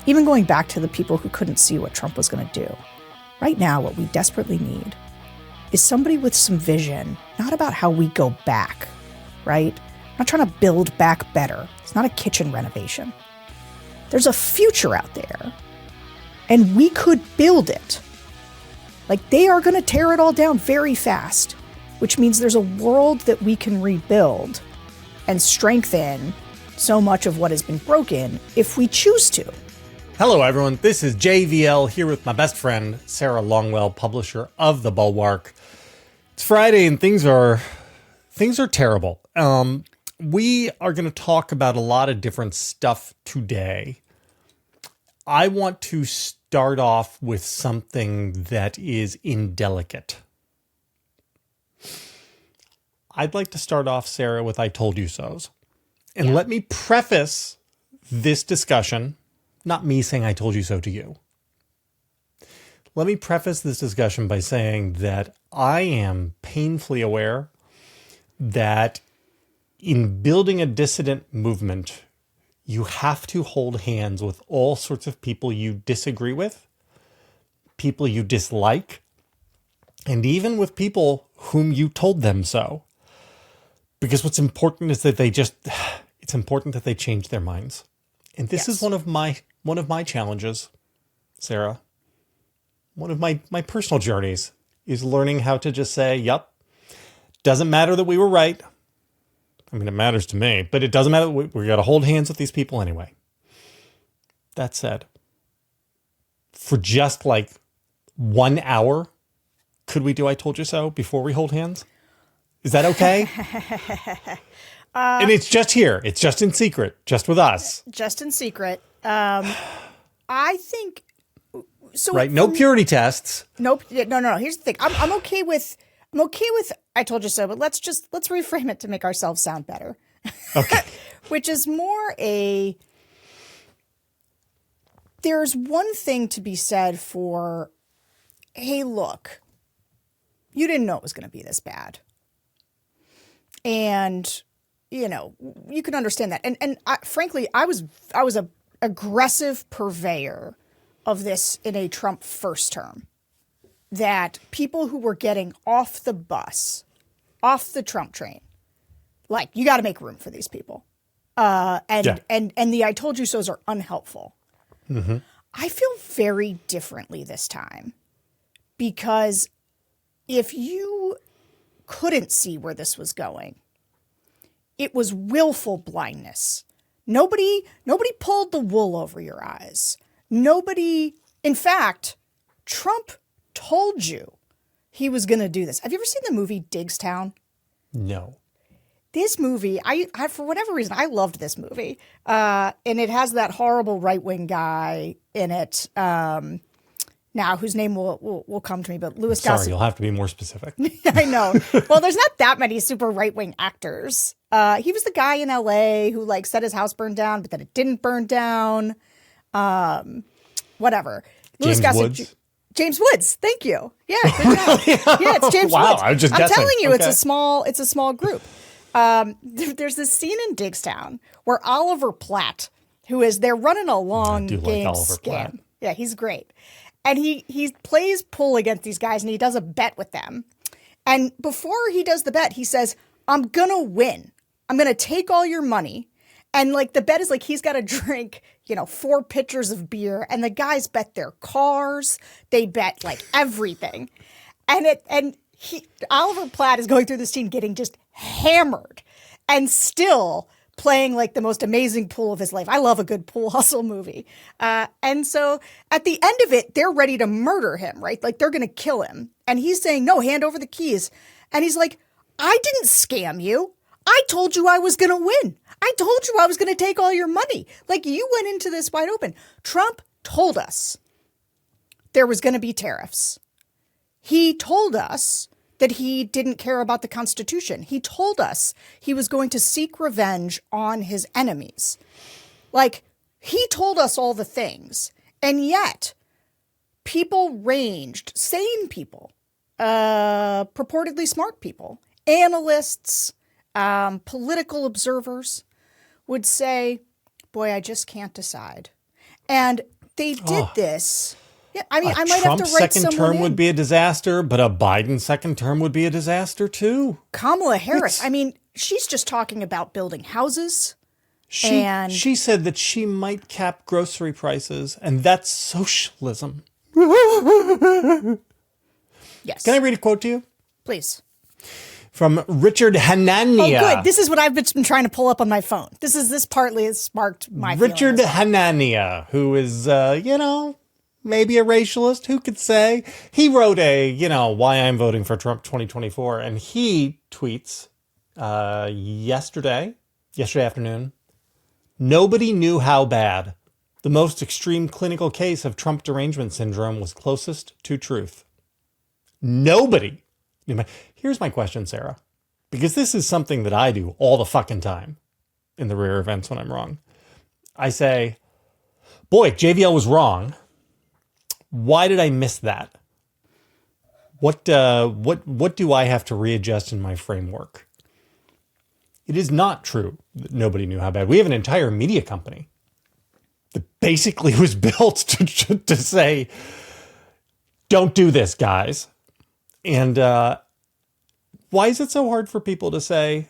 even going back to the people who couldn't see what Trump was going to do. Right now, what we desperately need is somebody with some vision, not about how we go back, right? I'm not trying to build back better. It's not a kitchen renovation. There's a future out there, and we could build it. Like, they are going to tear it all down very fast, which means there's a world that we can rebuild and strengthen so much of what has been broken if we choose to. Hello, everyone. This is JVL here with my best friend, Sarah Longwell, publisher of the Bulwark. It's Friday and things are terrible. We are going to talk about a lot of different stuff today. I want to start off with something that is indelicate. I'd like to start off, Sarah, with I told you so's. And let me preface this discussion, not me saying I told you so to you. Let me preface this discussion by saying that I am painfully aware that in building a dissident movement, you have to hold hands with all sorts of people you disagree with, people you dislike, and even with people whom you told them so. Because what's important is that it's important that they change their minds. And this is one of my challenges, Sarah. One of my personal journeys is learning how to just say, yep, doesn't matter that we were right. I mean, it matters to me, but it doesn't matter. We got to hold hands with these people anyway. That said, for just like 1 hour, could we do I told you so before we hold hands? Is that okay? And it's just here. It's just in secret, just with us. Just in secret. I think so. Right? No purity tests. Nope. No. Here's the thing. I'm okay with I told you so, but let's reframe it to make ourselves sound better. Okay. Which is more there's one thing to be said for, hey, look, you didn't know it was going to be this bad. And, you can understand that. And frankly, I was a aggressive purveyor of this in a Trump first term. That people who were getting off the bus, off the Trump train, like, you got to make room for these people. And the I told you so's are unhelpful. Mm-hmm. I feel very differently this time because if you couldn't see where this was going, it was willful blindness. Nobody pulled the wool over your eyes. In fact, Trump told you he was going to do this. Have you ever seen the movie Digstown? No. This movie, I for whatever reason, I loved this movie. And it has that horrible right-wing guy in it now, whose name will come to me, but Louis Gossett. Sorry, you'll have to be more specific. I know. Well, there's not that many super right-wing actors. He was the guy in L.A. who said his house burned down, but then it didn't burn down. Whatever. Louis Gossett. James Woods. Thank you. Yeah, good job. Yeah, it's James Woods. Wow, I'm just guessing. I'm telling you, okay. it's a small group. There's this scene in Digstown where Oliver Platt, they're running a long game scam. Platt. Yeah, he's great. And he plays pool against these guys and he does a bet with them. And before he does the bet, he says, I'm going to win. I'm going to take all your money. And the bet is he's got to drink, 4 pitchers of beer. And the guys bet their cars. They bet everything. And Oliver Platt is going through the scene getting just hammered and still playing the most amazing pool of his life. I love a good pool hustle movie. And so at the end of it, they're ready to murder him, right? They're going to kill him. And he's saying, no, hand over the keys. And he's like, I didn't scam you. I told you I was going to win. I told you I was going to take all your money. You went into this wide open. Trump told us there was going to be tariffs. He told us that he didn't care about the Constitution. He told us he was going to seek revenge on his enemies. He told us all the things. And yet, people ranged, sane people, purportedly smart people, analysts, political observers would say, boy, I just can't decide. And they did this. Yeah, I mean, I might Trump have to write second someone term would be a disaster, but a Biden second term would be a disaster too. Kamala Harris. I mean, she's just talking about building houses. She said that she might cap grocery prices, and that's socialism. Yes. Can I read a quote to you? Please. From Richard Hanania. Oh, good. This is what I've been trying to pull up on my phone. This partly has sparked my Richard Hanania, who is, maybe a racialist, who could say. He wrote why I'm voting for Trump 2024, and he tweets yesterday afternoon, nobody knew how bad. The most extreme clinical case of Trump derangement syndrome was closest to truth. Nobody. Here's my question, Sarah, because this is something that I do all the fucking time in the rare events when I'm wrong. I say, boy, JVL was wrong. Why did I miss that? What do I have to readjust in my framework? It is not true that nobody knew how bad. We have an entire media company that basically was built to say, don't do this, guys. And why is it so hard for people to say,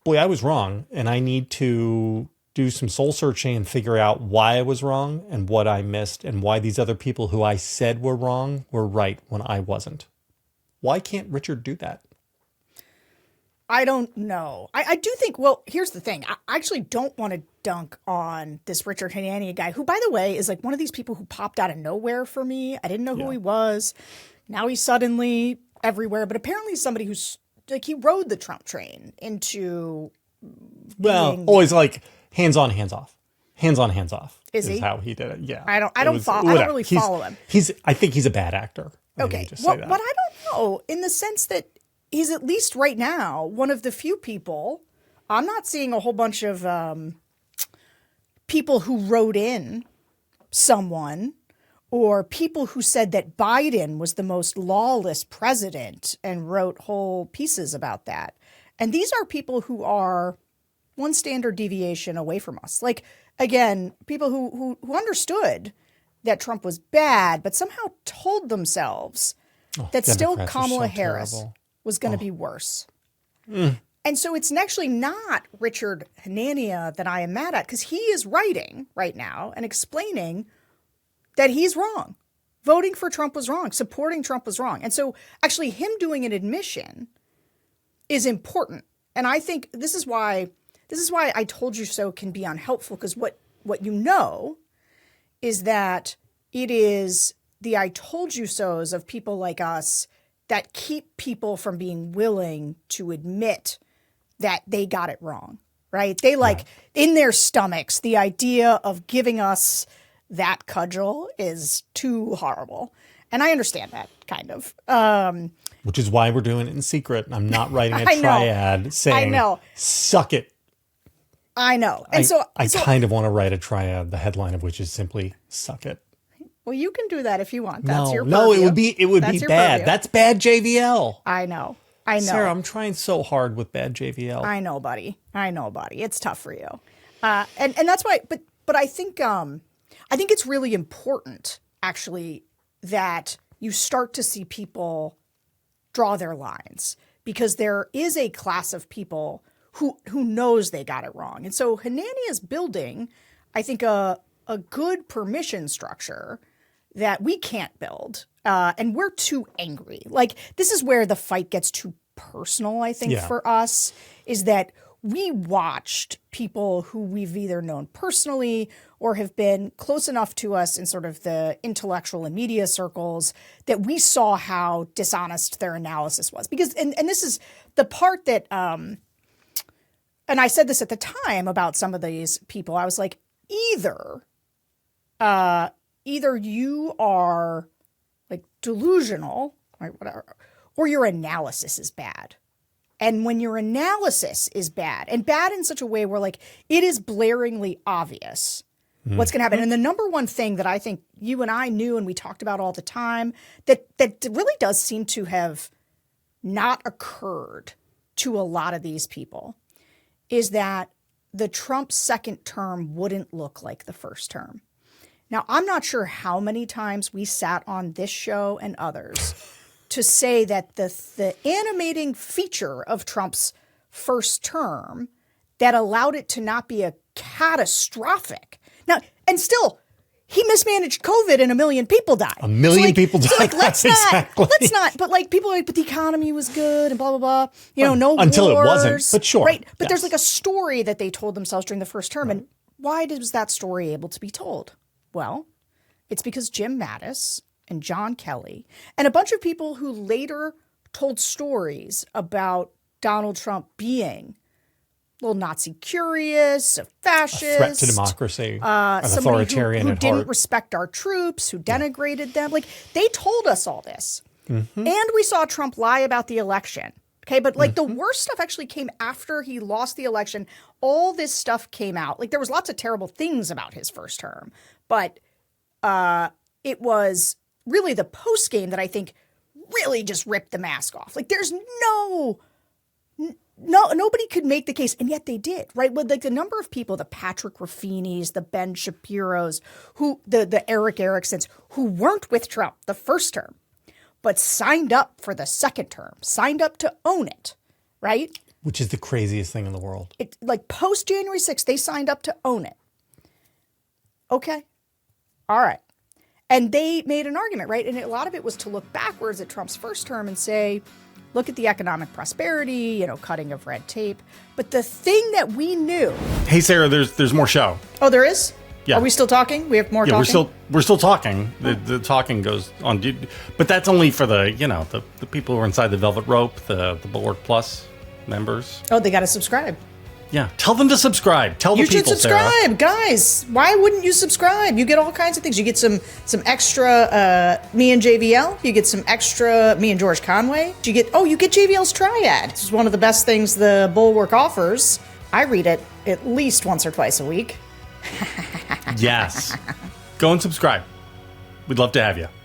boy, I was wrong, and I need to do some soul searching and figure out why I was wrong and what I missed and why these other people who I said were wrong were right when I wasn't? Why can't Richard do that? I don't know. I do think, well, here's the thing. I actually don't want to dunk on this Richard Hanania guy, who, by the way, is like one of these people who popped out of nowhere for me. I didn't know who he was. Now he's suddenly everywhere. But apparently somebody who's like, he rode the Trump train into always like hands on, hands off. Hands on, hands off. Is he? How he did it. Yeah. I don't really follow him. I think he's a bad actor. Okay. Well, but I don't know, in the sense that he's at least right now one of the few people. I'm not seeing a whole bunch of people who wrote in someone or people who said that Biden was the most lawless president and wrote whole pieces about that. And these are people who are one standard deviation away from us. Like, again, people who understood that Trump was bad, but somehow told themselves that still Kamala Harris was going to be worse. And so it's actually not Richard Hanania that I am mad at, because he is writing right now and explaining that he's wrong. Voting for Trump was wrong. Supporting Trump was wrong. And so actually him doing an admission is important. And I think this is why I told you so can be unhelpful, because what you know is that it is the I told you so's of people like us that keep people from being willing to admit that they got it wrong, right? They in their stomachs, the idea of giving us that cudgel is too horrible. And I understand that, kind of. Which is why we're doing it in secret. I'm not writing a triad saying, suck it. I know. And I kind of want to write a triad, the headline of which is simply, suck it. Well, you can do that if you want. That's your purview. No, it would be bad. Purview. That's bad JVL. I know. Sarah, I'm trying so hard with bad JVL. I know, buddy. It's tough for you. And that's why, but I think it's really important, actually, that you start to see people draw their lines, because there is a class of people who knows they got it wrong. And so Hanania is building, I think, a good permission structure that we can't build. And we're too angry. Like, this is where the fight gets too personal, I think, for us, is that we watched people who we've either known personally or have been close enough to us in sort of the intellectual and media circles that we saw how dishonest their analysis was. Because, and this is the part that, and I said this at the time about some of these people, I was like, either you are like delusional, right, whatever, or your analysis is bad. And when your analysis is bad, and bad in such a way where like it is blaringly obvious what's going to happen. And the number one thing that I think you and I knew and we talked about all the time that really does seem to have not occurred to a lot of these people is that the Trump second term wouldn't look like the first term. Now, I'm not sure how many times we sat on this show and others to say that the animating feature of Trump's first term that allowed it to not be a catastrophic. Now, and still, he mismanaged COVID and 1 million people died. 1 million people died. So let's not, but people are like, but the economy was good and blah, blah, blah. No until wars. It wasn't, but sure. Right. But there's like a story that they told themselves during the first term. Right. And why was that story able to be told? Well, it's because Jim Mattis and John Kelly and a bunch of people who later told stories about Donald Trump being a little Nazi curious, a fascist, a threat to democracy, an authoritarian who at didn't heart. respect our troops, who denigrated them. Like, they told us all this. Mm-hmm. And we saw Trump lie about the election. Okay, but the worst stuff actually came after he lost the election. All this stuff came out. Like, there was lots of terrible things about his first term, but it was really the post game that I think really just ripped the mask off. Like, there's nobody could make the case, and yet they did, right? With the number of people, the Patrick Raffinis, the Ben Shapiros, the Eric Ericksons, who weren't with Trump the first term, but signed up for the second term, signed up to own it, right? Which is the craziest thing in the world. Post January 6th, they signed up to own it. Okay. All right. And they made an argument, right? And a lot of it was to look backwards at Trump's first term and say, look at the economic prosperity, cutting of red tape. But the thing that we knew. Hey, Sarah, there's more show. Oh, there is? Yeah. Are we still talking? We have more talking? We're still talking. The talking goes on. But that's only for the people who are inside the Velvet Rope, the Bulwark Plus members. Oh, they got to subscribe. Yeah. Tell them to subscribe. Tell the people, You should subscribe, Sarah. guys. Why wouldn't you subscribe? You get all kinds of things. You get some extra me and JVL. You get some extra me and George Conway. You get JVL's Triad. This is one of the best things the Bulwark offers. I read it at least once or twice a week. Yes. Go and subscribe. We'd love to have you.